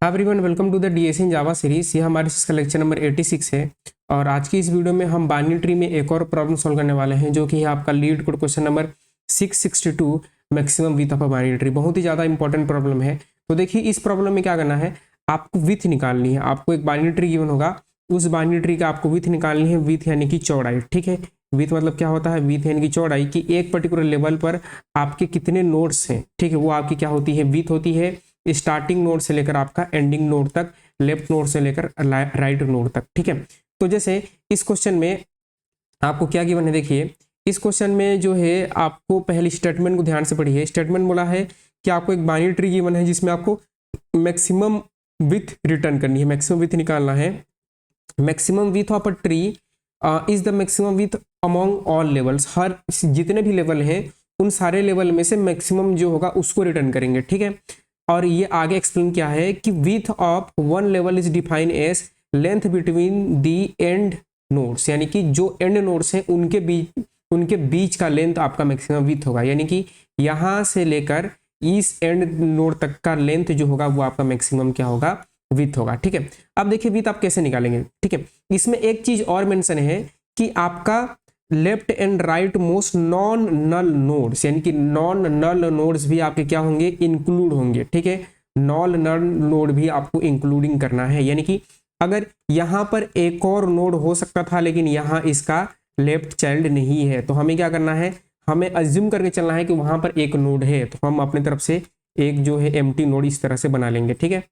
Everyone welcome to the DSE in Java series. ये हमारे इसका लेक्चर नंबर 86 है और आज की इस वीडियो में हम बाइनरी ट्री में एक और प्रॉब्लम सॉल्व करने वाले हैं जो कि है आपका leet code question number 662 maximum width of a binary tree. बहुत ही ज़्यादा इंपॉर्टेंट प्रॉब्लम है। तो देखिए इस प्रॉब्लम में क्या करना है, आपको विथ निकालनी है। आपको एक बाइनरी ट्री गिवन होगा, उस बाइनरी ट्री का आपको विथ निकालनी है। विथ यानी कि चौड़ाई, ठीक है। विथ मतलब क्या होता है, विथ यानी कि चौड़ाई की एक पर्टिकुलर लेवल पर आपके कितने नोड्स हैं, ठीक है। वो आपकी क्या होती है, विथ होती है स्टार्टिंग नोड से लेकर आपका एंडिंग नोड तक, लेफ्ट नोड से लेकर राइट नोड तक, ठीक है। तो जैसे इस क्वेश्चन में आपको क्या गिवन है, देखिए इस क्वेश्चन में जो है आपको पहली स्टेटमेंट को ध्यान से पढ़िए। स्टेटमेंट बोला है कि आपको एक बाइनरी ट्री गिवन है जिसमें आपको मैक्सिमम विथ रिटर्न करनी है, मैक्सिमम विथ निकालना है। Maximum width of a tree is the maximum width among all levels. हर जितने भी लेवल हैं उन सारे लेवल में से मैक्सिमम जो होगा उसको रिटर्न करेंगे, ठीक है। और ये आगे एक्सप्लेन किया है कि width of one level is define as length between the end nodes, यानी कि जो एंड नोड्स हैं उनके बीच का लेंथ आपका मैक्सिमम विथ होगा। यानी कि यहाँ से लेकर इस एंड नोड तक का लेंथ जो होगा वो आपका मैक्सिमम क्या होगा, विथ होगा, ठीक है। अब देखिए विथ आप कैसे निकालेंगे, ठीक है। इसमें एक चीज और मेंशन है कि आपका left and right most non null nodes, यानी कि नॉन नल नोड्स भी आपके क्या होंगे, इंक्लूड होंगे, ठीक है। नॉन नल नोड भी आपको इंक्लूडिंग करना है। यानी कि अगर यहाँ पर एक और नोड हो सकता था लेकिन यहाँ इसका लेफ्ट चाइल्ड नहीं है, तो हमें क्या करना है, हमें अज्यूम करके चलना है कि वहां पर एक नोड है, तो हम अपनी तरफ से एक जो है एम्प्टी नोड इस तरह से बना लेंगे, ठीक है।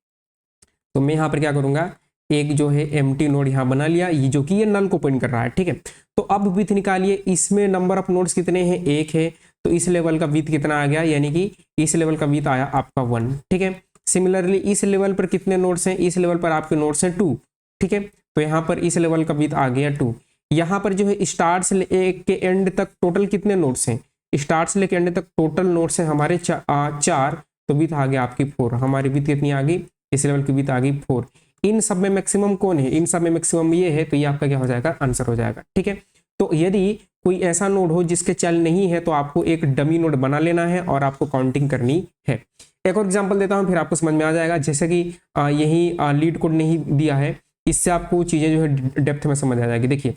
तो मैं यहाँ पर क्या करूंगा, एक जो है एम्प्टी नोड यहाँ बना लिया, ये जो कि ये नल को पॉइंट कर रहा है, ठीक है। तो अब विथ निकालिए, इसमें नंबर ऑफ नोड्स कितने हैं, एक है, तो इस लेवल का विथ कितना आ गया, यानी कि इस लेवल का विथ आया आपका 1, ठीक है। सिमिलरली इस लेवल पर कितने नोड्स हैं, इस लेवल पर आपके नोड्स हैं 2, ठीक है। तो यहाँ पर इस लेवल का विथ आ गया 2। यहाँ पर जो है स्टार्ट से के एंड तक टोटल कितने नोड्स हैं, स्टार्ट से लेके एंड तक टोटल नोड्स हैं हमारे 4, तो विथ आ गया आपकी 4। हमारी विथ कितनी आ गई, इस लेवल की विथ आ गई 4। इन सब में मैक्सिमम कौन है, इन सब में मैक्सिमम ये है, तो ये आपका क्या हो जाएगा, आंसर हो जाएगा, ठीक है। तो यदि कोई ऐसा नोड हो जिसके चाइल्ड नहीं है तो आपको एक डमी नोड बना लेना है और आपको काउंटिंग करनी है। एक और एग्जांपल देता हूं फिर आपको समझ में आ जाएगा। जैसे कि यही लीड कोड नहीं दिया है, इससे आपको चीजें जो है डेप्थ में समझ आ जाएगी। देखिए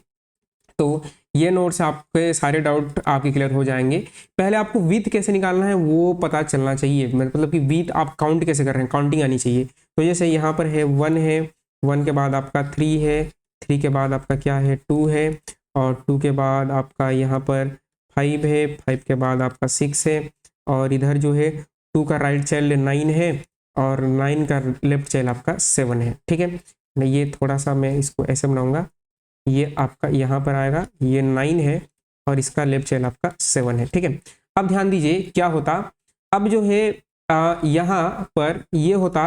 तो ये नोट्स आपके सारे डाउट आपके क्लियर हो जाएंगे। पहले आपको विथ कैसे निकालना है वो पता चलना चाहिए, मतलब कि विथ आप काउंट कैसे कर रहे हैं, काउंटिंग आनी चाहिए। तो जैसे यहाँ पर है 1 है, 1 के बाद आपका 3 है, 3 के बाद आपका क्या है 2 है, और 2 के बाद आपका यहाँ पर 5 है, 5 के बाद आपका 6 है, और इधर जो है 2 का राइट चाइल्ड 9 है, और 9 का लेफ्ट चाइल्ड आपका 7 है, ठीक है। मैं ये थोड़ा सा मैं इसको ऐसे बनाऊंगा, ये आपका यहाँ पर आएगा, ये 9 है और इसका लेफ्ट चाइल्ड आपका 7 है, ठीक है। अब ध्यान दीजिए क्या होता, अब जो है यहाँ पर ये होता,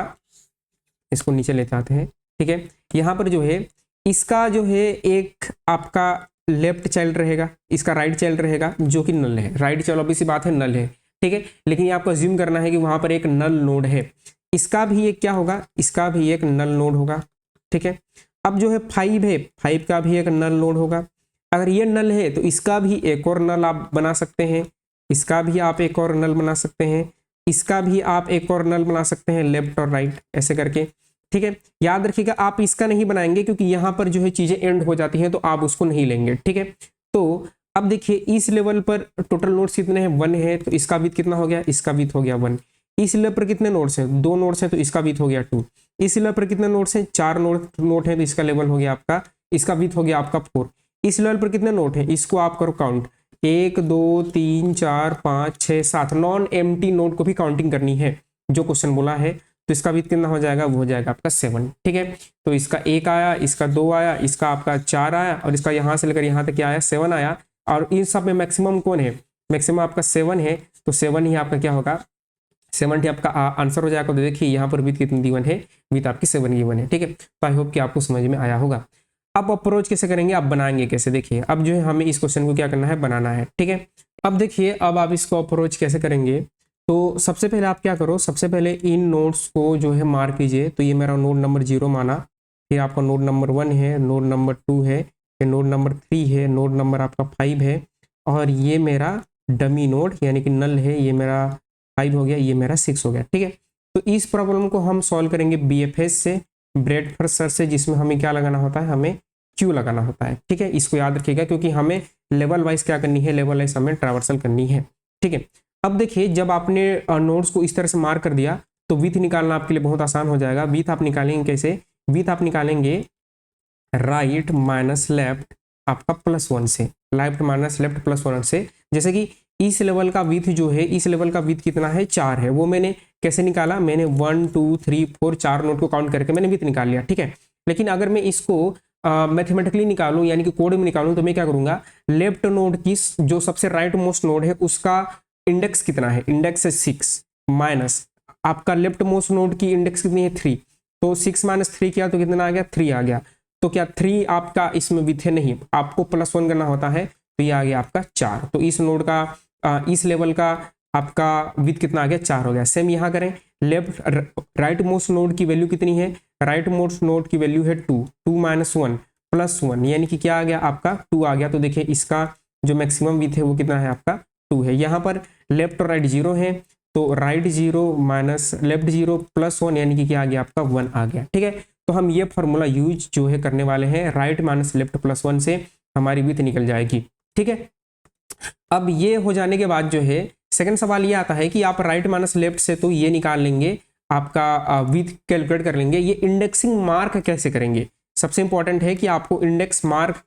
इसको नीचे लेते आते हैं, ठीक है। यहाँ पर जो है इसका जो है एक आपका लेफ्ट चाइल्ड रहेगा, इसका राइट चाइल्ड रहेगा जो कि नल है। राइट चाइल्ड ऑब्वियस सी बात है नल है, ठीक है। लेकिन ये आपको अज्यूम करना है कि वहां पर एक नल नोड है, इसका भी एक क्या होगा, इसका भी एक नल नोड होगा, ठीक है। अब जो है 5 है, 5 का भी एक नल नोड होगा। अगर ये नल है तो इसका भी एक और नल आप बना सकते हैं, इसका भी आप एक और नल बना सकते हैं, इसका भी आप एक और नल बना सकते हैं, लेफ्ट और राइट ऐसे करके, ठीक है। याद रखिएगा आप इसका नहीं बनाएंगे क्योंकि यहाँ पर जो है चीजें एंड हो जाती हैं तो आप उसको नहीं लेंगे, ठीक है। तो अब देखिए इस लेवल पर टोटल नोड्स कितने हैं, 1 है, तो इसका विथ कितना हो गया, इसका विथ हो गया 1। इस लेवल पर कितने नोड्स हैं, 2 नोड्स हैं, तो इसका विथ हो गया 2। इस लेवल पर कितने नोड्स हैं, 4 नोड है, तो इसका लेवल हो गया आपका, इसका विथ हो गया आपका 4। इस लेवल पर कितने नोड हैं, इसको आप करो काउंट, 1 2 3 4 5 6 7 नॉन एम्प्टी नोड को भी काउंटिंग करनी है जो क्वेश्चन बोला है। तो इसका विथ कितना हो जाएगा, वो हो जाएगा आपका 7, ठीक है। तो इसका 1 आया, इसका 2 आया, इसका आपका 4 आया, और इसका यहाँ से लेकर यहाँ तक क्या आया, 7 आया। और इन सब में मैक्सिमम कौन है, मैक्सिमम आपका 7 है, तो 7 ही आपका क्या होगा, 7 ही आपका आंसर हो जाएगा। तो देखिए यहाँ पर विथ कितनी गिवन है, विथ आपकी 7 गिवन है, ठीक है। तो आई होप कि आपको समझ में आया होगा। अब अप्रोच कैसे करेंगे, आप बनाएंगे कैसे, देखिए अब जो है हमें इस क्वेश्चन को क्या करना है, बनाना है, ठीक है। अब देखिए अब आप इसको अप्रोच कैसे करेंगे, तो सबसे पहले आप क्या करो, सबसे पहले इन नोड्स को जो है मार्क कीजिए। तो ये मेरा नोड नंबर 0 माना, फिर आपका नोड नंबर 1 है, नोड नंबर 2 है, फिर नोड नंबर 3 है, नोड नंबर आपका 5 है, और ये मेरा डमी नोड यानी कि नल है, ये मेरा 5 हो गया, ये मेरा 6 हो गया, ठीक है। तो इस प्रॉब्लम को हम सॉल्व करेंगे BFS से, ब्रेड फर्स्ट सर्च से, जिसमें हमें क्या लगाना होता है, हमें Q लगाना होता है। ठीक है, इसको याद रखिएगा क्योंकि हमें लेवल वाइज क्या करनी है, लेवल वाइज हमें ट्रैवर्सल करनी है। ठीक है, अब देखिए जब आपने नोड्स को इस तरह से मार्क कर दिया तो विथ निकालना आपके लिए बहुत आसान हो जाएगा। विथ आप निकालेंगे कैसे, विथ आप निकालेंगे राइट माइनस लेफ्ट आपका +1 से, लेफ्ट माइनस लेफ्ट +1 से। जैसे कि इस लेवल का विथ जो है, इस लेवल का विथ कितना है, 4 है, वो मैंने कैसे निकाला, मैंने 1 2 3 4 4 नोट को काउंट करके मैंने विथ निकाल लिया। ठीक है, लेकिन अगर मैं इसको मैथमेटिकली निकालूं यानी कि कोड में निकालूं तो मैं क्या करूंगा, लेफ्ट नोड की जो सबसे राइट मोस्ट नोड है उसका इंडेक्स कितना है, इंडेक्स है 6 माइनस आपका लेफ्ट मोस्ट नोड की इंडेक्स कितनी है 3, तो 6 माइनस 3 किया तो कितना आ गया, 3 आ गया। तो क्या 3 आपका इसमें विथ है, नहीं, आपको +1 करना होता है, तो ये आ गया आपका 4। तो इस नोड का इस लेवल का आपका विथ कितना आ गया, 4 हो गया। सेम यहाँ करें, लेफ्ट राइट मोस्ट नोड की वैल्यू कितनी है, राइट मोस्ट नोड की वैल्यू है 2, 2 माइनस 1 +1 यानी कि क्या आ गया आपका 2 आ गया। तो देखिए इसका जो मैक्सिमम विथ है वो कितना है आपका 2 है। यहाँ पर लेफ्ट और राइट 0 है, तो राइट 0 माइनस लेफ्ट 0 +1 यानी कि क्या आ गया आपका 1 आ गया। ठीक है, तो हम ये फॉर्मूला यूज जो है करने वाले हैं, राइट माइनस लेफ्ट +1 से हमारी विथ निकल जाएगी। ठीक है, अब ये हो जाने के बाद जो है सेकंड सवाल ये आता है कि आप राइट माइनस लेफ्ट से तो ये निकाल लेंगे, आपका विथ कैलकुलेट कर लेंगे, ये इंडेक्सिंग मार्क कैसे करेंगे। सबसे इंपॉर्टेंट है कि आपको इंडेक्स मार्क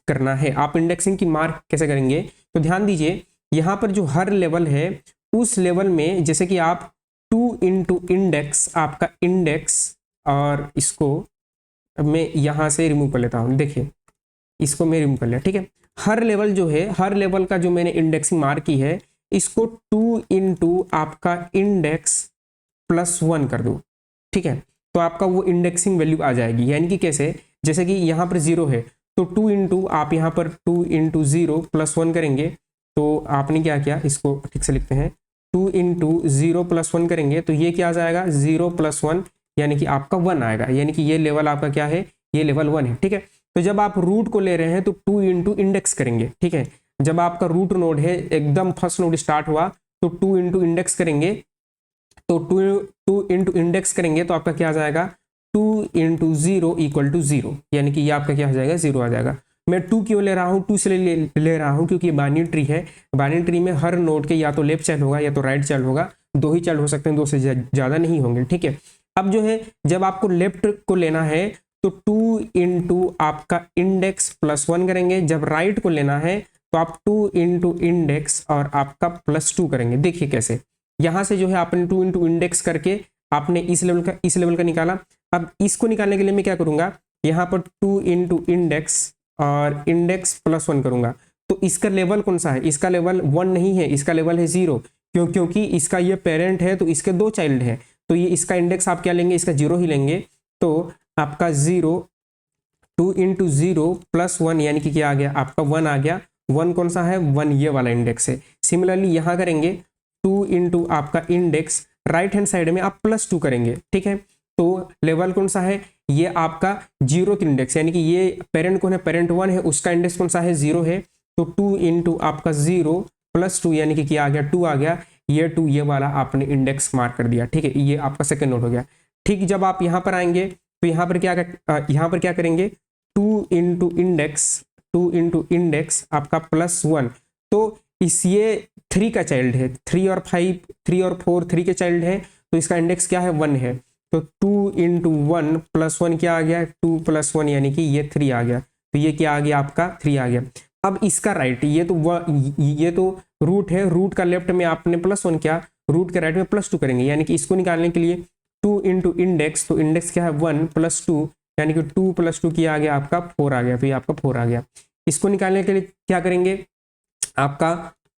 करना है। आप इंडेक्सिंग की मार्क कैसे करेंगे, तो ध्यान दीजिए यहाँ पर जो हर लेवल है उस लेवल में जैसे कि आप 2 इंटू इंडेक्स, आपका इंडेक्स, और इसको मैं यहाँ से रिमूव कर लेता हूँ, देखिए इसको मैं रिमूव कर लिया। ठीक है, हर लेवल जो है, हर लेवल का जो मैंने इंडेक्सिंग मार्क की है, इसको 2 इंटू आपका इंडेक्स +1 कर दूँ। ठीक है, तो आपका वो इंडेक्सिंग वैल्यू आ जाएगी। यानी कि कैसे, जैसे कि यहाँ पर 0 है तो 2 इंटू आप यहाँ पर 2 इंटू 0 +1 करेंगे, तो आपने क्या किया, इसको ठीक से लिखते हैं, 2 इंटू 0 +1 करेंगे तो ये क्या आ जाएगा, 0 +1 यानी कि आपका 1 आएगा। यानी कि ये लेवल आपका क्या है, ये लेवल 1 है। ठीक है, तो जब आप रूट को ले रहे हैं तो 2 इंटू इंडेक्स करेंगे। ठीक है, जब आपका रूट नोड है, एकदम फर्स्ट नोड स्टार्ट हुआ तो 2 इंटू इंडेक्स करेंगे, तो 2 इंटू इंडेक्स करेंगे तो आपका क्या आ जाएगा, 2 इंटू 0 = 0, यानी कि ये आपका क्या हो जाएगा, 0 आ जाएगा। मैं 2 क्यों ले रहा हूँ, 2 से ले रहा हूँ क्योंकि ये बाइनरी ट्री है। बाइनरी ट्री में हर नोड के या तो लेफ्ट चाइल्ड होगा या तो राइट चाइल्ड होगा, 2 ही चाइल्ड हो सकते हैं, 2 से ज़्यादा नहीं होंगे। ठीक है, अब जो है जब आपको लेफ्ट को लेना है तो 2 इंटू आपका इंडेक्स +1 करेंगे, जब राइट को लेना है तो आप 2 इंटू इंडेक्स और आपका +2 करेंगे। देखिए कैसे, यहाँ से जो है आपने 2 इंटू इंडेक्स करके आपने इस लेवल का निकाला। अब इसको निकालने के लिए मैं क्या करूँगा, यहाँ पर 2 इंटू इंडेक्स और इंडेक्स +1 करूँगा। तो इसका लेवल कौन सा है, इसका लेवल 1 नहीं है, इसका लेवल है 0, क्योंकि इसका ये पेरेंट है तो इसके 2 चाइल्ड हैं, तो ये इसका इंडेक्स आप क्या लेंगे, इसका 0 ही लेंगे। तो आपका 0, 2 इंटू 0 +1 यानी कि क्या आ गया, आपका 1 आ गया। 1 कौन सा है, 1 ये वाला इंडेक्स है। सिमिलरली यहाँ करेंगे 2 इंटू आपका इंडेक्स, राइट हैंड साइड में आप +2 करेंगे। ठीक है, तो लेवल कौन सा है, ये आपका 0th इंडेक्स, यानी कि ये पेरेंट कौन है, पेरेंट 1 है, उसका इंडेक्स कौन सा है, 0 है। तो 2 इंटू आपका 0 +2 यानी कि क्या आ गया, 2 आ गया। ये 2 ये वाला आपने इंडेक्स मार्क कर दिया। ठीक है, ये आपका सेकंड नोट हो गया। ठीक, जब आप यहाँ पर आएंगे तो यहाँ पर क्या करेंगे, 2 इंटू इंडेक्स आपका +1, तो इस ये 3 का चाइल्ड है, 3 और 5, 3 और 4 3 के चाइल्ड है, तो इसका इंडेक्स क्या है, 1 है। तो 2 इंटू 1 +1 क्या आ गया, 2 + 1 यानी कि ये 3 आ गया। तो ये क्या आ गया आपका 3 आ गया। अब इसका राइट, ये तो रूट है, रूट का लेफ्ट में आपने +1 किया, रूट के राइट में +2 करेंगे। यानी कि इसको निकालने के लिए 2 इंटू इंडेक्स, तो इंडेक्स क्या है 1 +2 यानी कि 2 + 2 किया आ गया आपका 4 आ गया। तो ये आपका 4 आ गया। इसको निकालने के लिए क्या करेंगे, आपका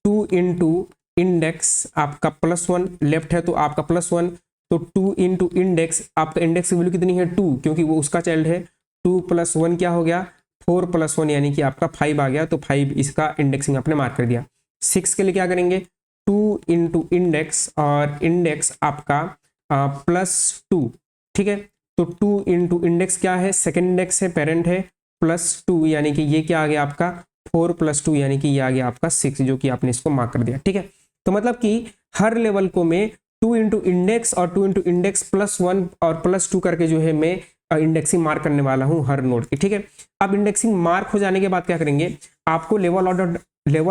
2 इंटू इंडेक्स आपका +1, लेफ्ट है तो आपका +1, तो 2 इंटू इंडेक्स, आपका इंडेक्स की वैल्यू कितनी है 2, क्योंकि वो उसका चाइल्ड है। 2 + 1 क्या हो गया, 4 + 1 यानी कि आपका 5 आ गया। तो 5 इसका इंडेक्सिंग आपने मार्क कर दिया। 6 के लिए क्या करेंगे, 2 इंटू इंडेक्स और इंडेक्स आपका +2। ठीक है, तो 2 इंटू इंडेक्स क्या है, सेकेंड इंडेक्स है, पेरेंट है, +2 यानी कि ये क्या आ गया आपका 4 + 2 यानी कि ये आ गया आपका 6, जो कि आपने इसको मार्क कर दिया। ठीक है, तो मतलब कि हर लेवल को मैं 2 इंटू इंडेक्स और 2 इंटू इंडेक्स +1 और +2 करके जो है मैं इंडेक्सिंग मार्क करने वाला हूँ हर नोड की, ठीक है। अब इंडेक्सिंग मार्क हो जाने के बाद क्या करेंगे, आपको लेवल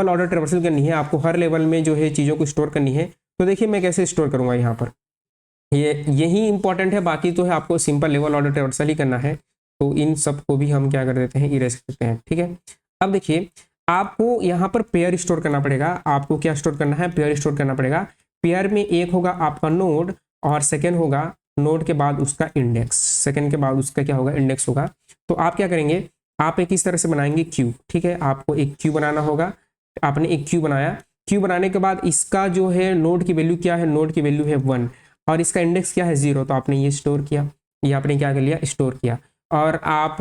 ऑर्डर ट्रेवर्सल करनी है, आपको हर लेवल में जो है चीज़ों को स्टोर करनी है। तो देखिए मैं कैसे स्टोर करूँगा यहाँ पर, यही इंपॉर्टेंट है, बाकी तो है आपको सिंपल लेवल ऑर्डर ट्रेवर्सल ही करना है। तो इन सब को भी हम क्या कर देते हैं, इरेज करते हैं, ठीक है। अब देखिए आपको यहाँ पर पेयर स्टोर करना पड़ेगा, आपको क्या स्टोर करना है, पेयर स्टोर करना पड़ेगा। पेयर में एक होगा आपका नोड और सेकेंड होगा नोड के बाद उसका इंडेक्स, सेकेंड के बाद उसका क्या होगा, इंडेक्स होगा। तो आप क्या करेंगे, आप एक इस तरह से बनाएंगे क्यू, ठीक है। आपको एक क्यू बनाना होगा, आपने एक क्यू बनाया, क्यू बनाने के बाद इसका जो है नोड की वैल्यू क्या है, नोड की वैल्यू है 1 और इसका इंडेक्स क्या है 0, तो आपने ये स्टोर किया, ये आपने क्या कर लिया, स्टोर किया। और आप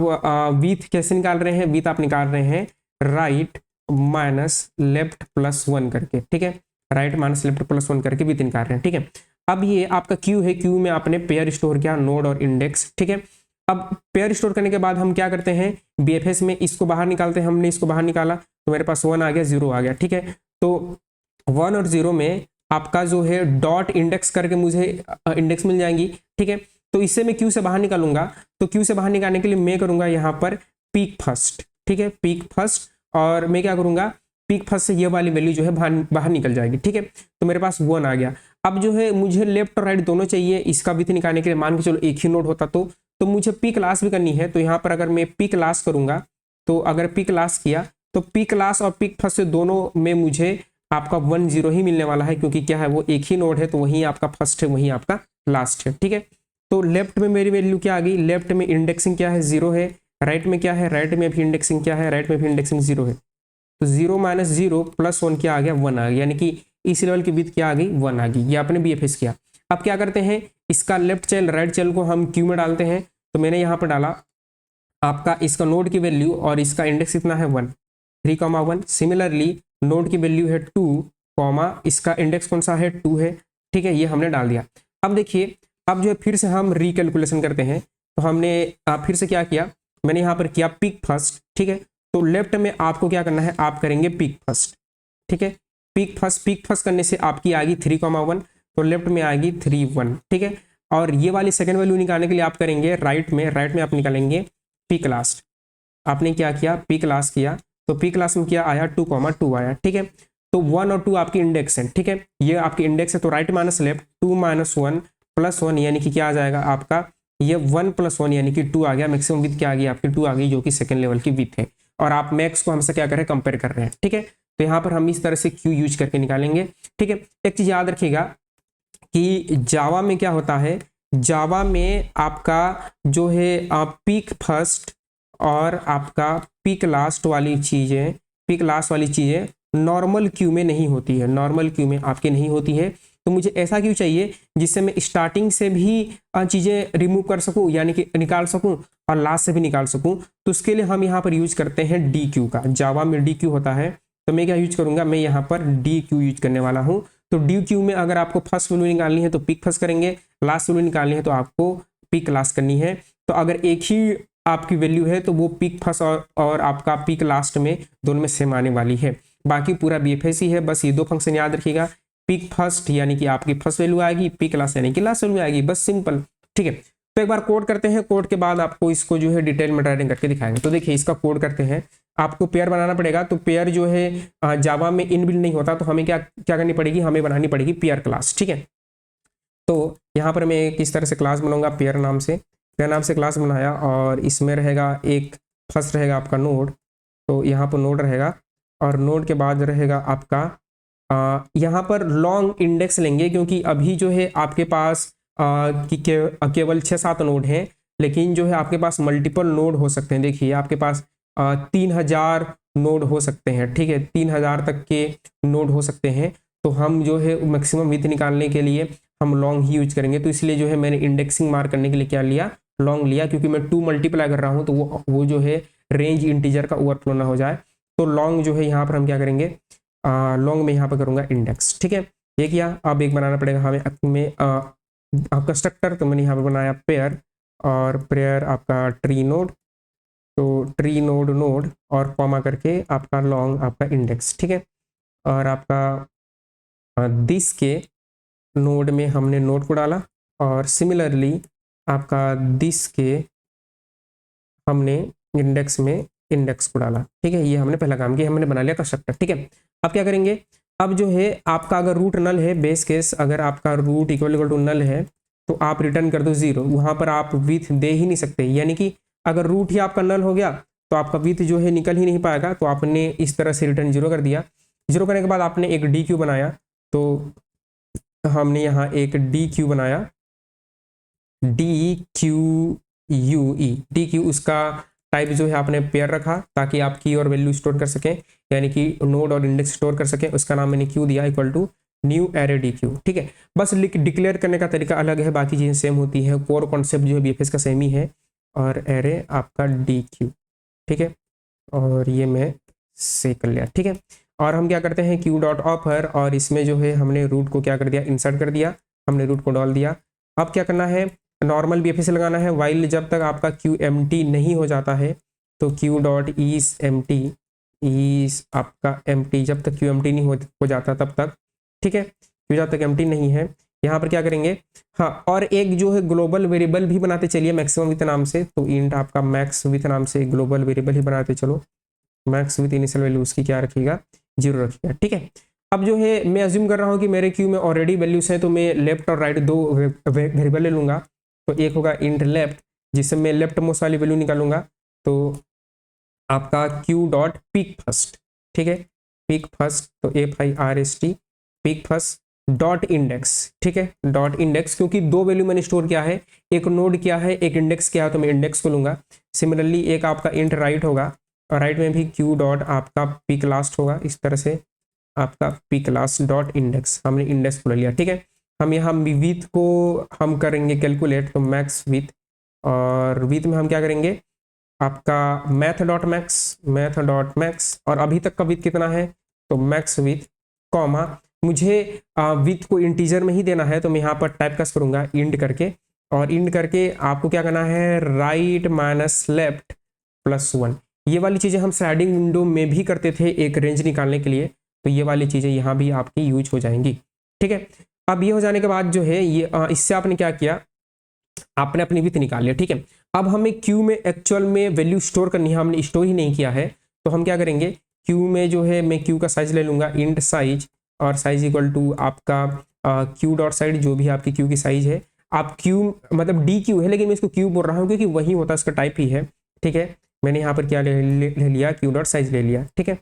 विथ कैसे निकाल रहे हैं, विथ आप निकाल रहे हैं राइट माइनस लेफ्ट +1 करके, ठीक है। राइट माइनस लेफ्ट +1 करके विथ निकाल रहे हैं, ठीक है। अब ये आपका क्यू है, क्यू में आपने पेयर स्टोर किया, नोड और इंडेक्स, ठीक है। अब पेयर स्टोर करने के बाद हम क्या करते हैं, बीएफएस में इसको बाहर निकालते हैं, हमने इसको बाहर निकाला तो मेरे पास 1 आ गया, 0 आ गया, ठीक है। तो 1 और 0 में आपका जो है डॉट इंडेक्स करके मुझे इंडेक्स मिल जाएंगी, ठीक है। तो इससे मैं क्यू से बाहर निकालूंगा, तो क्यू से बाहर निकालने के लिए मैं करूंगा यहाँ पर पीक फर्स्ट, ठीक है, पीक फर्स्ट। और मैं क्या करूंगा, पीक फर्स्ट से ये वाली वैल्यू जो है बाहर निकल जाएगी, ठीक है। तो मेरे पास 1 आ गया। अब जो है मुझे लेफ्ट और राइट दोनों चाहिए, इसका विथ निकालने के लिए मान के चलो एक ही नोड होता तो मुझे पी क्लास भी करनी है। तो यहाँ पर अगर मैं पी क्लास करूंगा, तो अगर पी क्लास किया तो पी क्लास और पीक फर्स्ट से दोनों में मुझे आपका 1 0 ही मिलने वाला है, क्योंकि क्या है वो एक ही नोड है, तो वहीं आपका फर्स्ट है वहीं आपका लास्ट है, ठीक है। तो लेफ्ट में मेरी वैल्यू क्या आ गई, लेफ्ट में इंडेक्सिंग क्या है 0 है, राइट में क्या है, राइट में भी इंडेक्सिंग क्या है, राइट में भी इंडेक्सिंग 0 है। तो 0 - 0 +1 क्या आ गया, 1 आ गया, यानी कि इस लेवल की विड्थ क्या आ गई, 1 आ गई। ये आपने बीएफएस किया। अब क्या करते हैं, इसका लेफ्ट चाइल्ड राइट चाइल्ड को हम क्यू में डालते हैं। तो मैंने यहाँ पर डाला आपका इसका नोड की वैल्यू और इसका इंडेक्स कितना है 1, 3,1। सिमिलरली नोड की वैल्यू है 2, इसका इंडेक्स कौन सा है, 2 है, ठीक है। ये हमने डाल दिया। अब देखिए अब जो है फिर से हम रिकैलकुलेशन करते हैं। तो हमने फिर से क्या किया, मैंने यहाँ पर किया पिक फर्स्ट, ठीक है। तो लेफ्ट में आपको क्या करना है, आप करेंगे पिक फर्स्ट, ठीक है। पिक फर्स्ट करने से आपकी आएगी 3,1, तो लेफ्ट में आएगी 3 1, ठीक है। और ये वाली सेकंड वैल्यू निकालने के लिए आप करेंगे राइट में आप निकालेंगे पी क्लास। आपने क्या किया, पी क्लास किया, तो पी क्लास में क्या आया, 2,2 आया, ठीक है। तो 1 और 2 आपकी इंडेक्स है, ठीक है, ये आपकी इंडेक्स है। तो राइट माइनस लेफ्ट 2 - 1 +1 यानी कि क्या आ जाएगा आपका, ये 1 + 1 यानी कि 2 आ गया। मैक्सिमम विथ क्या आ गई आपकी, 2 आ गई, जो कि सेकंड लेवल की विथ है। और आप मैक्स को हमसे क्या करें, कंपेयर कर रहे हैं, ठीक है। तो यहाँ पर हम इस तरह से क्यू यूज करके निकालेंगे, ठीक है। एक चीज याद रखिएगा कि जावा में क्या होता है, जावा में आपका जो है पीक फर्स्ट और आपका पीक लास्ट वाली चीजें नॉर्मल क्यू में नहीं होती है, नॉर्मल क्यू में आपके नहीं होती है। तो मुझे ऐसा क्यू चाहिए जिससे मैं स्टार्टिंग से भी चीजें रिमूव कर सकूं, यानी कि निकाल सकूं, और लास्ट से भी निकाल सकूं। तो उसके लिए हम यहाँ पर यूज करते हैं डी क्यू का, जावा में डी क्यू होता है। तो मैं क्या यूज करूंगा, मैं यहाँ पर डी क्यू यूज करने वाला हूँ। तो डी क्यू में अगर आपको फर्स्ट वैल्यू निकालनी है तो पिक फर्स्ट करेंगे, लास्ट वैल्यू निकालनी है तो आपको पिक लास्ट करनी है। तो अगर एक ही आपकी वैल्यू है तो वो पिक फर्स्ट और आपका पिक लास्ट में दोनों में सेम आने वाली है। बाकी पूरा बीएफएस ही है, बस ये 2 फंक्शन याद रखिएगा। पिक फर्स्ट यानी कि आपकी फर्स्ट वैल्यू आएगी, पिक लास्ट यानी कि लास्ट वैल्यू आएगी, बस सिंपल, ठीक है। तो एक बार कोड करते हैं, कोड के बाद आपको इसको जो है डिटेल में ड्राइविंग करके दिखाएंगे। तो देखिए इसका कोड करते हैं, आपको पेयर बनाना पड़ेगा। तो पेयर जो है जावा में इनबिल्ट नहीं होता, तो हमें क्या क्या करनी पड़ेगी, हमें बनानी पड़ेगी पेयर क्लास, ठीक है। तो यहाँ पर मैं किस तरह से क्लास बनाऊंगा, पेयर नाम से क्लास बनाया, और इसमें रहेगा एक फर्स्ट रहेगा आपका नोड, तो यहाँ पर नोड रहेगा, और नोड के बाद रहेगा आपका यहाँ पर लॉन्ग इंडेक्स लेंगे, क्योंकि अभी जो है आपके पास केवल 6-7 नोड हैं, लेकिन जो है आपके पास मल्टीपल नोड हो सकते हैं। देखिए आपके पास 3000 नोड हो सकते हैं, ठीक है, 3000 तक के नोड हो सकते हैं। तो हम जो है मैक्सिमम विड्थ निकालने के लिए हम लॉन्ग ही यूज करेंगे। तो इसलिए जो है मैंने इंडेक्सिंग मार्क करने के लिए क्या लिया, लॉन्ग लिया, क्योंकि मैं 2 मल्टीप्लाई कर रहा हूँ, तो वो जो है रेंज इंटीजर का ओवरफ्लो ना हो जाए। तो लॉन्ग जो है यहाँ पर हम क्या करेंगे, लॉन्ग में यहाँ पर करूँगा इंडेक्स, ठीक है। ये किया। अब एक बनाना पड़ेगा हमें आपका स्ट्रक्चर, तो मैंने यहाँ पर बनाया पेयर, और पेयर आपका ट्री नोड, तो ट्री नोड नोड और कॉमा करके आपका लॉन्ग आपका इंडेक्स, ठीक है। और आपका दिस के नोड में हमने नोड को डाला और सिमिलरली आपका दिस के हमने इंडेक्स में इंडेक्स को डाला। ठीक है, ये हमने पहला काम किया, हमने बना लिया कंस्ट्रक्टर। ठीक है, अब क्या करेंगे, अब जो है आपका अगर रूट नल है, बेस केस अगर आपका रूट इक्वल टू नल है तो आप रिटर्न कर दो 0। वहाँ पर आप विथ दे ही नहीं सकते, यानी कि अगर रूट ही आपका नल हो गया तो आपका विथ जो है निकल ही नहीं पाएगा। तो आपने इस तरह से रिटर्न 0 कर दिया। 0 करने के बाद आपने एक डी क्यू बनाया, तो हमने यहाँ एक डी क्यू बनाया, डी क्यू यू ई, डी क्यू उसका टाइप जो है आपने पेयर रखा ताकि आप की और वैल्यू स्टोर कर सकें, यानी कि नोड और इंडेक्स स्टोर कर सकें। उसका नाम मैंने क्यू दिया equal to new array deque. ठीक है, बस डिक्लेयर करने का तरीका अलग है, बाकी चीज़ें सेम होती है, कोर कॉन्सेप्ट जो है बीएफएस का सेम ही है। और एरे आपका डी क्यू। ठीक है, और ये मैं से कर लिया। ठीक है, और हम क्या करते हैं क्यू डॉट ऑफर, और इसमें जो है हमने रूट को क्या कर दिया, इंसर्ट कर दिया, हमने रूट को डाल दिया। अब क्या करना है, नॉर्मल बीएफएस लगाना है, वाइल जब तक आपका क्यू एम्प्टी नहीं हो जाता है तो q dot is empty, is आपका एम्प्टी, जब तक क्यू एम्प्टी नहीं हो जाता तब तक। ठीक है, क्यू जब तक एम्प्टी नहीं है, यहाँ पर क्या करेंगे, हाँ, और एक जो है ग्लोबल वेरिएबल भी बनाते चलिए मैक्सिमम विथ नाम से। तो इंट आपका मैक्स विथ नाम से ग्लोबल वेरिएबल ही बनाते चलो, मैक्स विथ इनिशियल वैल्यू उसकी क्या रखिएगा, 0 रखिएगा। ठीक है, अब जो है मैं अज्यूम कर रहा हूँ कि मेरे क्यू में ऑलरेडी वैल्यूज हैं, तो मैं लेफ्ट और राइट दो वेरिएबल ले लूँगा। तो एक होगा इंट लेफ्ट, जिससे मैं लेफ्ट मोस्ट वाली वैल्यू निकालूंगा, तो आपका क्यू डॉट पिक फर्स्ट। ठीक है, पिक फर्स्ट, तो FIRST pick first dot index. ठीक है, डॉट इंडेक्स, क्योंकि दो वैल्यू मैंने स्टोर किया है, एक नोड किया है, एक इंडेक्स किया है, तो मैं इंडेक्स को लूंगा। सिमिलरली एक आपका इंट राइट होगा, और राइट में भी क्यू डॉट आपका पिक लास्ट होगा, इस तरह से आपका पिक लास्ट डॉट इंडेक्स, हमने इंडेक्स को ले लिया। ठीक है, हम यहाँ विथ को हम करेंगे कैलकुलेट, तो मैक्स विथ, और विथ में हम क्या करेंगे, आपका मैथ डॉट मैक्स, और अभी तक का विथ कितना है, तो मैक्स विथ कॉमा, मुझे विथ को इंटीजर में ही देना है, तो मैं यहाँ पर टाइप कास्ट करूँगा इंड करके, और इंड करके आपको क्या करना है, राइट माइनस लेफ्ट +1। ये वाली चीज़ें हम स्लाइडिंग विंडो में भी करते थे एक रेंज निकालने के लिए, तो ये वाली चीज़ें यहाँ भी आपकी यूज हो जाएंगी। ठीक है, अब ये हो जाने के बाद जो है ये इससे आपने क्या किया, आपने अपनी विथ निकाल लिया। ठीक है, अब हमें क्यू में एक्चुअल में वैल्यू स्टोर करनी है, हमने स्टोर ही नहीं किया है, तो हम क्या करेंगे, क्यू में जो है मैं क्यू का साइज ले लूँगा, इंट साइज, और साइज इक्वल टू आपका क्यू डॉट साइड, जो भी आपकी क्यू की साइज है। आप क्यू मतलब डी क्यू है, लेकिन मैं इसको क्यू बोल रहा हूँ क्योंकि वही होता है, इसका टाइप ही है। ठीक है, मैंने यहाँ पर क्या ले लिया, क्यू डॉट साइज ले लिया। ठीक है,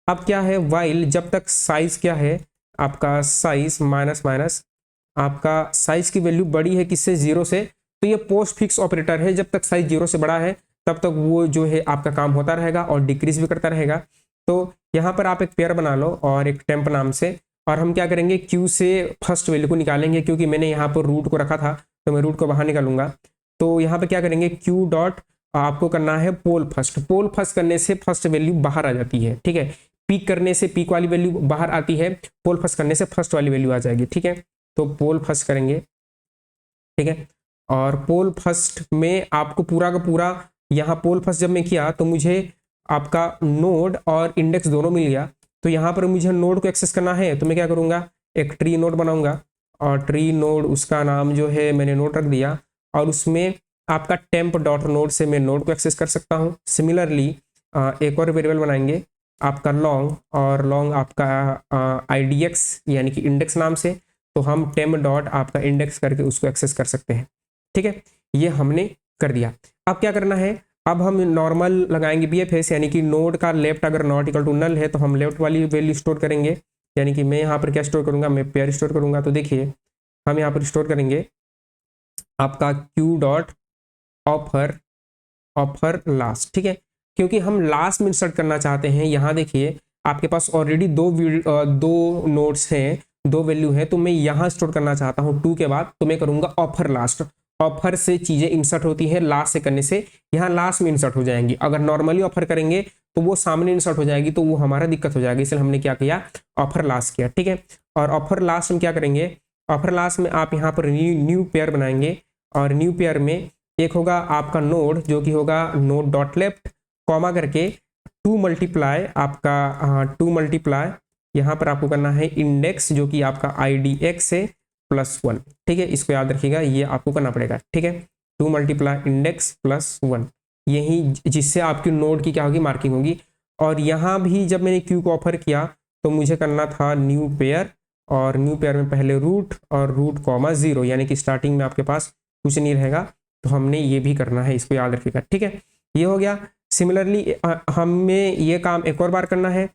अब क्या है, वाइल जब तक साइज क्या है आपका, साइज माइनस आपका साइज की वैल्यू बड़ी है किससे, 0 से, तो ये पोस्ट फिक्स ऑपरेटर है, जब तक साइज 0 से बड़ा है तब तक वो जो है आपका काम होता रहेगा और डिक्रीज भी करता रहेगा। तो यहाँ पर आप एक पेयर बना लो और एक टेम्प नाम से, और हम क्या करेंगे, क्यू से फर्स्ट वैल्यू को निकालेंगे, क्योंकि मैंने यहाँ पर रूट को रखा था तो मैं रूट को बाहर निकालूंगा। तो यहाँ पर क्या करेंगे, क्यू डॉट आपको करना है पोल फर्स्ट करने से फर्स्ट वैल्यू बाहर आ जाती है। ठीक है, पीक करने से पीक वाली वैल्यू बाहर आती है, पोल फर्स्ट करने से फर्स्ट वाली वैल्यू आ जाएगी। ठीक है, तो पोल फर्स्ट करेंगे। ठीक है, और पोल फर्स्ट में आपको पूरा का पूरा, यहाँ पोल फर्स्ट जब मैं किया तो मुझे आपका नोड और इंडेक्स दोनों मिल गया। तो यहाँ पर मुझे नोड को एक्सेस करना है, तो मैं क्या करूँगा, एक ट्री नोड बनाऊंगा, और ट्री नोड उसका नाम जो है मैंने नोड रख दिया, और उसमें आपका टेम्प डॉट नोड से मैं नोड को एक्सेस कर सकता हूँ। सिमिलरली एक और वेरिएबल बनाएंगे आपका लॉन्ग, और लॉन्ग आपका IDX यानी कि इंडेक्स नाम से, तो हम टेम्प डॉट आपका इंडेक्स करके उसको एक्सेस कर सकते हैं। ठीक है, ये हमने कर दिया। अब क्या करना है, अब हम नॉर्मल लगाएंगे BFS, यानी कि नोड का लेफ्ट अगर नॉट इक्वल टू नल है तो हम लेफ्ट वाली वैल्यू स्टोर करेंगे, यानी कि मैं यहाँ पर क्या स्टोर करूँगा, मैं पेयर स्टोर करूँगा। तो देखिए हम यहाँ पर स्टोर करेंगे आपका क्यू डॉट ऑफर लास्ट। ठीक है, क्योंकि हम लास्ट में इंसर्ट करना चाहते हैं। यहाँ देखिए आपके पास ऑलरेडी दो नोड्स हैं, दो वैल्यू है, तो मैं यहाँ स्टोर करना चाहता हूँ 2 के बाद, तो मैं करूँगा ऑफर लास्ट। ऑफर से चीज़ें इंसर्ट होती है, लास्ट से करने से यहाँ लास्ट में इंसर्ट हो जाएंगी। अगर नॉर्मली ऑफर करेंगे तो वो सामने इंसर्ट हो जाएगी, तो वो हमारा दिक्कत हो जाएगी, इसलिए हमने क्या किया, ऑफर लास्ट किया। ठीक है, और ऑफर लास्ट में क्या करेंगे, ऑफर लास्ट में आप यहाँ पर न्यू पेयर बनाएंगे, और न्यू पेयर में एक होगा आपका नोड, जो कि होगा नोड डॉट लेफ्ट कॉमा करके 2 मल्टीप्लाई आपका 2 मल्टीप्लाई यहाँ पर आपको करना है इंडेक्स, जो कि आपका IDX है, +1। ठीक है, इसको याद रखिएगा, ये आपको करना पड़ेगा। ठीक है, 2 मल्टीप्लाई इंडेक्स +1, यही जिससे आपकी नोड की क्या होगी, मार्किंग होगी। और यहाँ भी जब मैंने क्यू को ऑफर किया तो मुझे करना था न्यू पेयर, और न्यू पेयर में पहले रूट और रूट कॉमा 0, यानी कि स्टार्टिंग में आपके पास कुछ नहीं रहेगा, तो हमने ये भी करना है, इसको याद रखिएगा। ठीक है, ये हो गया। सिमिलरली हमें ये काम एक और बार करना है।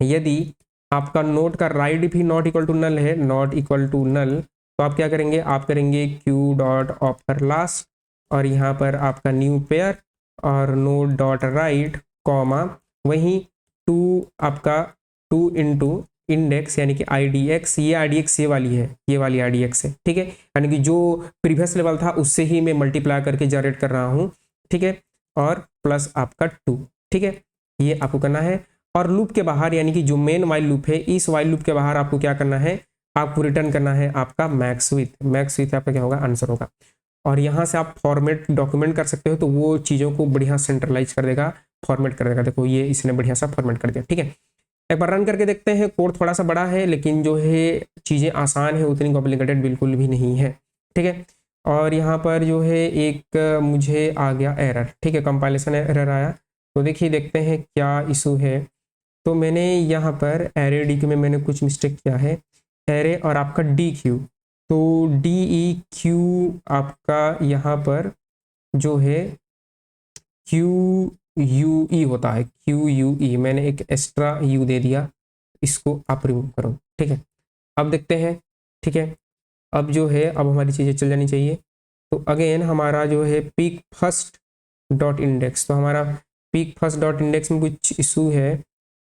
यदि आपका नोड का राइट भी नॉट इक्वल टू नल है, नॉट इक्वल टू नल, तो आप क्या करेंगे, आप करेंगे क्यू डॉट ऑफर लास्ट, और यहाँ पर आपका न्यू पेयर और नोड डॉट राइट कॉमा वहीं 2 आपका 2 इंटू इंडेक्स, यानी कि IDX, ये IDX ये वाली है, ये वाली IDX है। ठीक है, यानी कि जो प्रीवियस लेवल था उससे ही मैं मल्टीप्लाई करके जनरेट कर रहा हूँ। ठीक है, और प्लस आपका 2। ठीक है, ये आपको करना है। और लूप के बाहर, यानी कि जो मेन वाइल लूप है, इस वाइल लूप के बाहर आपको क्या करना है, आपको रिटर्न करना है आपका मैक्स विथ आपका क्या होगा, आंसर होगा। और यहाँ से आप फॉर्मेट डॉक्यूमेंट कर सकते हो, तो वो चीज़ों को बढ़िया सेंट्रलाइज कर देगा, फॉर्मेट कर देगा। देखो ये इसने बढ़िया सा फॉर्मेट कर दिया। ठीक है, एक बार रन करके देखते हैं। कोड थोड़ा सा बड़ा है, लेकिन जो है चीज़ें आसान है, उतनी कॉम्प्लिकेटेड बिल्कुल भी नहीं है। ठीक है, और यहाँ पर जो है एक मुझे आ गया एरर। ठीक है, कंपाइलेशन एरर आया, तो देखिए देखते हैं क्या इशू है। तो मैंने यहाँ पर एरे डी क्यू में मैंने कुछ मिस्टेक किया है, एरे और आपका डी क्यू, तो DEQ आपका यहाँ पर जो है QUE होता है, QUE, मैंने एक एक्स्ट्रा यू दे दिया, इसको आप रिमूव करो। ठीक है, अब देखते हैं। ठीक है, अब जो है अब हमारी चीज़ें चल जानी चाहिए। तो अगेन हमारा जो है पिक फर्स्ट डॉट इंडेक्स, तो हमारा पिक फर्स्ट डॉट इंडेक्स में कुछ इशू है।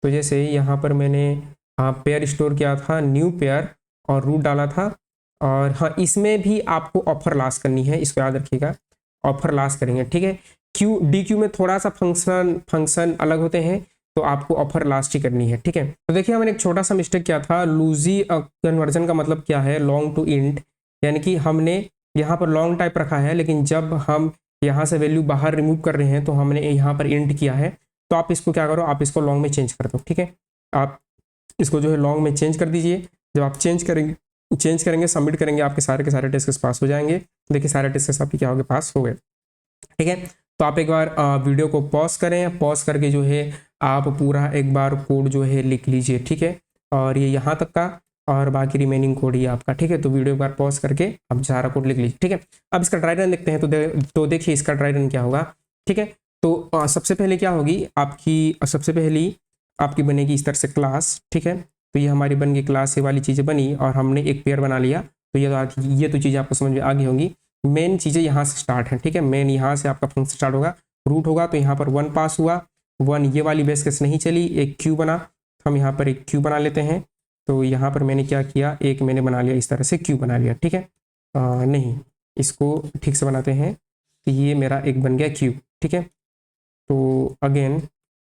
तो जैसे यहाँ पर मैंने पेयर स्टोर किया था, न्यू पेयर और रूट डाला था। और हाँ, इसमें भी आपको ऑफर लास्ट करनी है, इसको याद रखिएगा, ऑफर लास्ट करेंगे। ठीक है, DQ में थोड़ा सा फंक्शन अलग होते हैं, तो आपको ऑफर लास्ट ही करनी है। ठीक है, तो देखिए मैंने एक छोटा सा मिस्टेक किया था। लूजी कन्वर्जन का मतलब क्या है, लॉन्ग टू इंट, यानी कि हमने यहाँ पर लॉन्ग टाइप रखा है, लेकिन जब हम यहाँ से वैल्यू बाहर रिमूव कर रहे हैं तो हमने यहाँ पर इंट किया है। तो आप इसको क्या करो, आप इसको लॉन्ग में चेंज कर दो। ठीक है, आप इसको जो है लॉन्ग में चेंज कर दीजिए। जब आप चेंज करेंगे सबमिट करेंगे, आपके सारे के सारे टेस्ट पास हो जाएंगे। देखिए सारे टेस्ट आपके क्या हो गए, पास हो गए। ठीक है, तो आप एक बार वीडियो को पॉज करें, पॉज करके जो है आप पूरा एक बार कोड जो है लिख लीजिए। ठीक है, और ये यहाँ तक का और बाकी रिमेनिंग कोड ही आपका। ठीक है, तो वीडियो एक बार पॉज करके आप सारा कोड लिख लीजिए। ठीक है, अब इसका ट्राई रन देखते हैं। तो देखिए इसका ट्राई रन क्या होगा। ठीक है, तो सबसे पहले क्या होगी आपकी, सबसे पहली आपकी बनेगी इस तरह से क्लास। ठीक है, तो ये हमारी बन गई क्लास, ये वाली चीज़ें बनी और हमने एक पेयर बना लिया। तो ये तो चीज़ें आपको समझ में आ गई होंगी। मेन चीज़ें यहाँ से स्टार्ट हैं। ठीक है, मेन यहाँ से आपका फंक्शन स्टार्ट होगा, रूट होगा, तो यहाँ पर 1 पास हुआ, 1 ये वाली बेस केस नहीं चली, एक क्यू बना, हम यहाँ पर एक क्यू बना लेते हैं। तो यहाँ पर मैंने क्या किया, एक मैंने बना लिया इस तरह से क्यू बना लिया। ठीक है, नहीं, इसको ठीक से बनाते हैं। तो ये मेरा एक बन गया क्यू। ठीक है, तो अगेन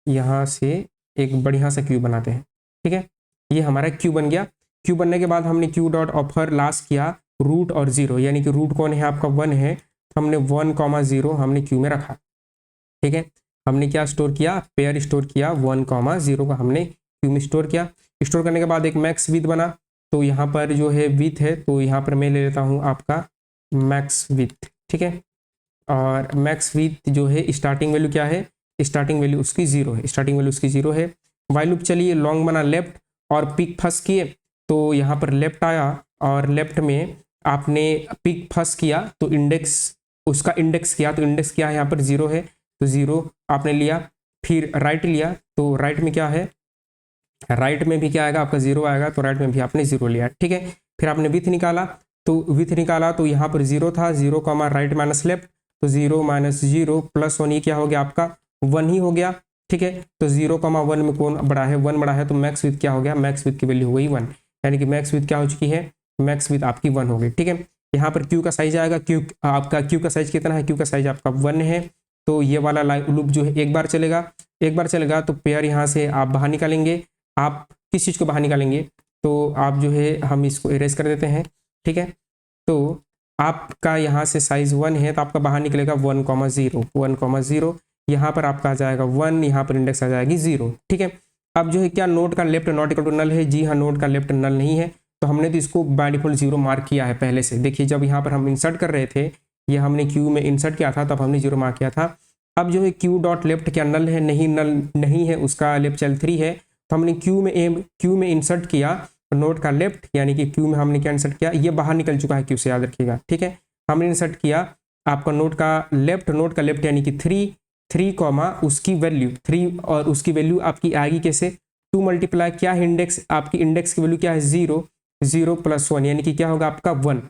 यहाँ से एक बढ़िया सा क्यू बनाते हैं। ठीक है, ये हमारा क्यू बन गया। क्यू बनने के बाद हमने क्यू डॉट ऑफर लास्ट किया रूट और 0, यानी कि रूट कौन है आपका 1 है, तो हमने 1,0 हमने क्यू में रखा। ठीक है, हमने क्या स्टोर किया, पेयर स्टोर किया, 1,0 का हमने क्यू में स्टोर किया। स्टोर करने के बाद एक मैक्स विथ बना, तो यहाँ पर जो है विथ है, तो यहाँ पर मैं ले लेता हूँ आपका मैक्स विथ। ठीक है, और मैक्स विथ जो है स्टार्टिंग वैल्यू क्या है, स्टार्टिंग वैल्यू उसकी 0 है, स्टार्टिंग वैल्यू उसकी 0 है। वाइल लूप चलिए, लॉन्ग बना लेफ्ट और पिक फर्स्ट किए, तो यहाँ पर लेफ्ट आया और लेफ्ट में आपने पिक फर्स्ट किया, तो इंडेक्स उसका इंडेक्स किया, तो इंडेक्स क्या है यहाँ पर 0 है, तो 0 आपने लिया। फिर राइट लिया, तो राइट में क्या है, राइट में भी क्या आएगा आपका 0 आएगा, तो राइट में भी आपने 0 लिया। ठीक है, फिर आपने विथ निकाला, तो यहाँ पर 0 था, 0 कॉमा राइट माइनस लेफ्ट, तो 0 माइनस 0 प्लस 1, ये क्या हो गया आपका 1 ही हो गया। ठीक है, तो 0,1 में कौन बड़ा है, 1 बड़ा है, तो मैक्स विथ क्या हो गया, मैक्स विथ की वैल्यू हो गई 1, यानी कि मैक्स विथ क्या हो चुकी है, मैक्स विथ आपकी 1 हो गई। ठीक है, यहाँ पर क्यू का साइज आएगा, क्यू आपका क्यू का साइज कितना है, क्यू का साइज आपका 1 है। तो ये वाला लूप जो है एक बार चलेगा, तो पेयर यहाँ से आप बाहर निकालेंगे। आप किस चीज़ को बाहर निकालेंगे, तो आप जो है हम इसको इरेज कर देते हैं। ठीक है, तो आपका यहाँ से साइज 1 है, तो आपका बाहर निकलेगा 1,0 यहाँ पर आपका आ जाएगा 1, यहाँ पर इंडेक्स आ जाएगी 0। ठीक है, अब जो है क्या नोड का left not equal to null है, जी हाँ, नोड का लेफ्ट नल नहीं है, तो हमने तो इसको बाय डिफॉल्ट 0 मार्क किया है पहले से। देखिए जब यहाँ पर हम इंसर्ट कर रहे थे, ये हमने क्यू में इंसर्ट किया था तब हमने 0 मार्क किया था। अब जो है क्यू डॉट लेफ्ट क्या नल है? नहीं, नल नहीं है, उसका लेफ्ट चाइल्ड 3 है। तो हमने क्यू में इंसर्ट किया नोड का लेफ्ट, यानी कि क्यू में हमने क्या इंसर्ट किया, ये बाहर निकल चुका है क्यू से, याद रखिएगा, ठीक है। हमने इंसर्ट किया आपका नोड का लेफ्ट यानी कि 3 कॉमा उसकी वैल्यू 3, और उसकी वैल्यू आपकी आएगी कैसे? 2 मल्टीप्लाई क्या है इंडेक्स, आपकी इंडेक्स की वैल्यू क्या है? 0 प्लस 1, यानी कि क्या होगा आपका 1।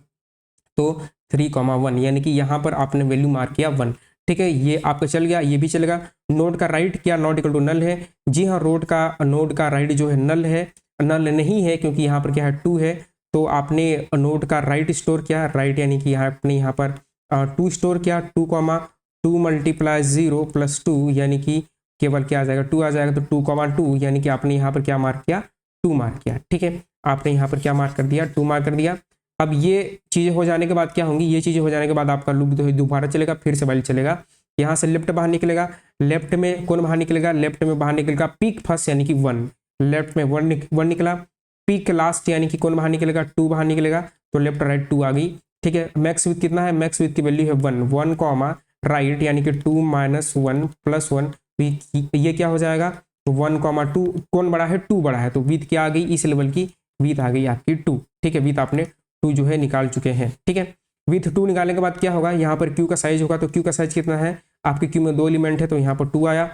तो 3,1 यानी कि यहाँ पर आपने वैल्यू मार्क किया 1, ठीक है। ये आपका चल गया, ये भी चलेगा। नोड का राइट क्या नॉट इक्वल टू नल है? जी हाँ, नोड का राइट जो है नल नहीं है, क्योंकि यहाँ पर क्या है 2 है। तो आपने नोड का राइट स्टोर किया, राइट यानी कि आपने यहाँ पर 2 स्टोर किया, 2 मल्टीप्लाई 0 प्लस 2, यानी कि केवल क्या आ जाएगा? 2 आ जाएगा। तो 2,2 यानी कि आपने यहाँ पर क्या मार्क किया? 2 मार्क किया, ठीक है। आपने यहाँ पर क्या मार्क कर दिया? 2 मार्क कर दिया। अब ये चीज़ें हो जाने के बाद क्या होंगी? ये चीज़ें हो जाने के बाद आपका लूप दोबारा चलेगा, फिर से वाइल चलेगा। यहाँ से लेफ्ट बाहर निकलेगा, लेफ्ट में कौन बाहर निकलेगा? लेफ्ट में बाहर निकलेगा पीक फर्स्ट यानी कि 1, लेफ्ट में 1 निकला। पीक लास्ट यानी कि कौन बाहर निकलेगा? 2 बाहर निकलेगा। तो लेफ्ट राइट 2 आ गई, ठीक है। मैक्स विथ कितना है? मैक्स विथ की वैल्यू है 1 कॉमा राइट यानी कि 2 माइनस 1 प्लस 1, ये क्या हो जाएगा? 1,2 कौन बड़ा है? 2 बड़ा है। तो विथ क्या आ गई? इस लेवल की विथ आ गई आपकी 2, ठीक है। विथ आपने 2 जो है निकाल चुके हैं, ठीक है। विथ 2 निकालने के बाद क्या होगा? यहाँ पर क्यू का साइज होगा। तो क्यू का साइज कितना है? आपके क्यू में 2 एलिमेंट है, तो यहाँ पर 2 आया।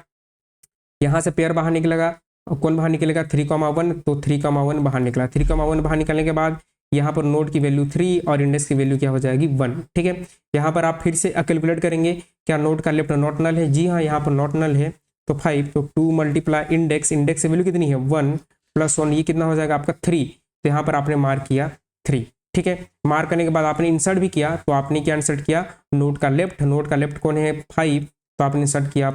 यहाँ से पेयर बाहर निकलेगा, और कौन बाहर निकलेगा? 3,1, तो 3,1 बाहर निकला। 3,1 बाहर निकलने के बाद यहाँ पर नोड की वैल्यू 3 और इंडेक्स की वैल्यू क्या हो जाएगी? 1, ठीक है। यहाँ पर आप फिर से कैलकुलेट करेंगे, क्या नोड का लेफ्ट नॉट नल है? जी हाँ, यहाँ पर नॉट नल है। तो 5, तो 2 मल्टीप्लाई इंडेक्स की वैल्यू कितनी है? 1 प्लस 1, ये कितना हो जाएगा आपका? 3। तो यहाँ पर आपने मार्क किया 3, ठीक है। मार्क करने के बाद आपने इंसर्ट भी किया, तो आपने क्या इंसर्ट किया? नोड का लेफ्ट कौन है? 5, तो आपने इंसर्ट किया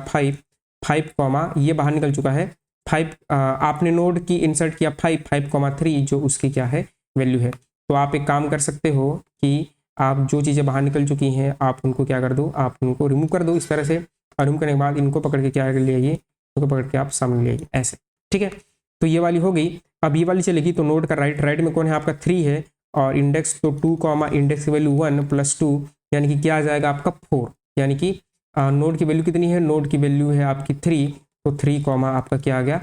5 कॉमा, ये बाहर निकल चुका है 5। आपने नोड की इंसर्ट किया 5,3 जो उसकी क्या है? वैल्यू है। तो आप एक काम कर सकते हो कि आप जो चीज़ें बाहर निकल चुकी हैं आप उनको क्या कर दो? आप उनको रिमूव कर दो इस तरह से, और रिमूव करने के बाद इनको पकड़ के क्या कर ले आइए? इनको पकड़ के आप सामने ले आइए ऐसे, ठीक है। तो ये वाली हो गई। अब ये वाली चलेगी, तो नोड का राइट में कौन है? आपका 3 है, और इंडेक्स तो 2 कॉमा इंडेक्स की वैल्यू 1 प्लस 2, यानी कि क्या आ जाएगा आपका? 4, यानी कि नोड की वैल्यू कितनी है? नोड की वैल्यू है आपकी 3, तो 3 कॉमा आपका क्या आ गया?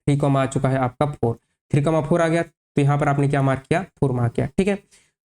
3 कॉमा आ चुका है आपका 4, 3,4 आ गया। तो यहाँ पर आपने क्या मार्क किया? 4 मार्क किया, ठीक है।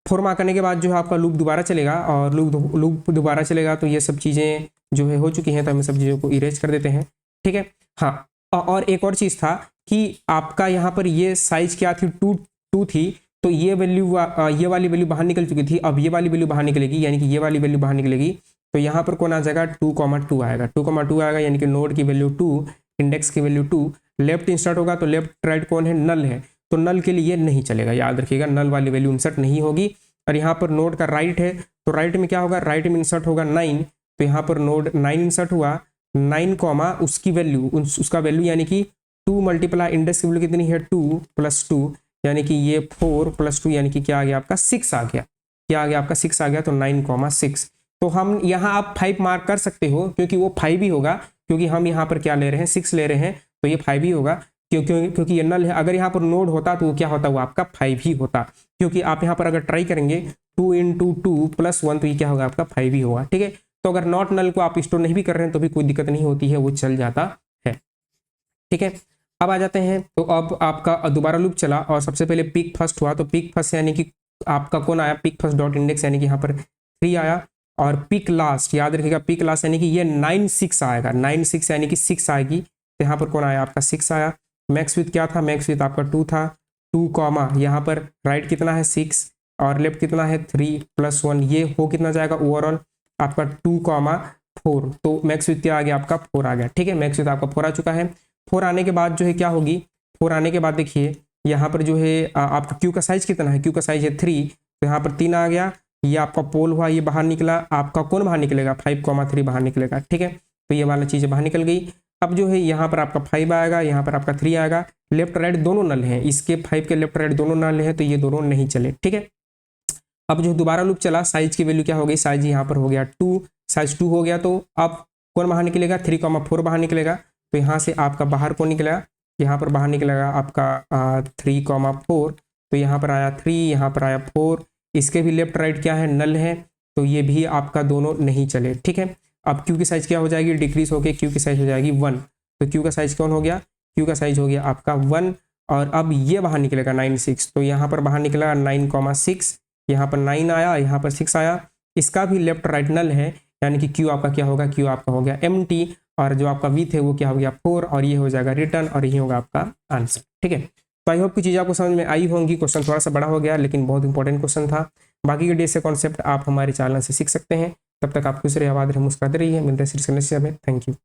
4 मार्क करने के बाद जो है आपका लूप दोबारा चलेगा, और लूप दोबारा चलेगा, तो ये सब चीज़ें जो है हो चुकी हैं, तो हम सब चीज़ों को इरेज कर देते हैं, ठीक है। हाँ, और एक और चीज़ था कि आपका यहाँ पर ये साइज क्या थी? 2 थी, तो ये वैल्यू ये वाली वैल्यू बाहर निकल चुकी थी। अब ये वाली वैल्यू बाहर निकलेगी, यानी कि ये वाली वैल्यू बाहर निकलेगी। तो यहाँ पर कौन आ जाएगा? 2,2 आएगा। 2,2 आएगा, यानी कि नोड की वैल्यू 2, इंडेक्स की वैल्यू 2। लेफ्ट इंसर्ट होगा, तो लेफ्ट राइट कौन है? नल है, तो नल के लिए नहीं चलेगा, याद रखिएगा, नल वाली वैल्यू इंसर्ट नहीं होगी। और यहाँ पर नोड का राइट है, तो राइट में क्या होगा? राइट में इंसर्ट होगा 9, तो यहाँ पर नोड 9 इंसर्ट हुआ, 9 कॉमा उसकी वैल्यू, उसका वैल्यू यानी कि 2 मल्टीप्लाई इंडेक्स की वैल्यू कितनी है? 2 प्लस 2, यानी कि ये 4 प्लस 2, यानी कि क्या आ गया आपका? 6 आ गया। क्या आ गया आपका? 6 आ गया। तो 9,6। तो हम यहाँ आप 5 मार्क कर सकते हो, क्योंकि वो 5 ही होगा, क्योंकि हम यहाँ पर क्या ले रहे हैं? 6 ले रहे हैं, तो ये 5 ही होगा, क्योंकि ये नल है। अगर यहाँ पर नोड होता तो वो क्या होता? वो आपका 5 ही होता, क्योंकि आप यहाँ पर अगर ट्राई करेंगे 2 × 2 प्लस 1, तो ये क्या होगा? आपका 5 ही होगा, ठीक है। तो अगर नॉट नल को आप स्टोर नहीं भी कर रहे हैं तो भी कोई दिक्कत नहीं होती है, वो चल जाता है, ठीक है। अब आ जाते हैं, तो अब आपका दोबारा लूप चला, और सबसे पहले पीक फर्स्ट हुआ। तो पीक फर्स्ट यानी कि आपका कौन आया? पीक फर्स्ट डॉट इंडेक्स, यानी कि यहाँ पर 3 आया। और पीक लास्ट, याद रखिएगा, पीक लास्ट यानी कि ये 9,6 आएगा। 9,6 यानी कि 6 आएगी, तो यहाँ पर कौन आया? आपका 6 आया। मैक्स विथ क्या था? मैक्स विथ आपका 2 था। 2 कॉमा यहाँ पर राइट कितना है? 6, और लेफ्ट कितना है? 3 प्लस 1, ये हो कितना जाएगा ओवरऑल? आपका 2 कॉमा 4, तो मैक्स विथ क्या आ गया? आपका 4 आ गया, ठीक है। मैक्स विथ आपका 4 आ चुका है। 4 आने के बाद जो है क्या होगी? 4 आने के बाद देखिए यहाँ पर जो है आपका क्यू का साइज कितना है? क्यू का साइज है 3, तो यहाँ पर 3 आ गया। ये आपका पोल हुआ, ये बाहर निकला, आपका कौन बाहर निकलेगा? 5,3 बाहर निकलेगा, ठीक है। तो ये वाला चीज़ बाहर निकल गई। अब जो है यहाँ पर आपका 5 आएगा, यहाँ पर आपका 3 आएगा। लेफ्ट राइट दोनों नल हैं, इसके 5 के लेफ्ट राइट दोनों नल हैं, तो ये दोनों नहीं चले, ठीक है। अब जो दोबारा लूप चला, साइज की वैल्यू क्या हो गई? साइज यहाँ पर हो गया 2, साइज 2 हो गया। तो अब कौन बाहर निकलेगा? 3,4 बाहर निकलेगा। तो यहाँ से आपका बाहर कौन निकलेगा? यहाँ पर बाहर निकलेगा आपका 3,4, तो यहाँ पर आया 3, यहाँ पर आया 4, इसके भी लेफ्ट राइट क्या है, नल है, तो ये भी आपका दोनों नहीं चले। ठीक है, अब क्यू की साइज क्या हो जाएगी, डिक्रीज होकर क्यू की साइज हो जाएगी 1, तो क्यू का साइज कौन हो गया, क्यू का साइज हो गया आपका 1, और अब ये बाहर निकलेगा 9 6, तो यहाँ पर बाहर निकलेगा 9,6, यहाँ पर 9 आया, यहाँ पर 6 आया, इसका भी लेफ्ट राइट नल है, यानी कि क्यू आपका क्या होगा, क्यू आपका हो गया एम्प्टी, और जो आपका विथ है वो क्या हो गया 4, और ये हो जाएगा रिटर्न, और ये होगा आपका आंसर। ठीक है, तो आई होप की चीज़ आपको समझ में आई होंगी। क्वेश्चन थोड़ा सा बड़ा हो गया लेकिन बहुत इंपॉर्टेंट क्वेश्चन था। बाकी के जैसे कॉन्सेप्ट आप हमारे चैनल से सीख सकते हैं। तब तक आप खुश रहिए, आबाद रहिए, मुस्कुराते रहिए। मिलते हैं सिर्फ में। Thank you.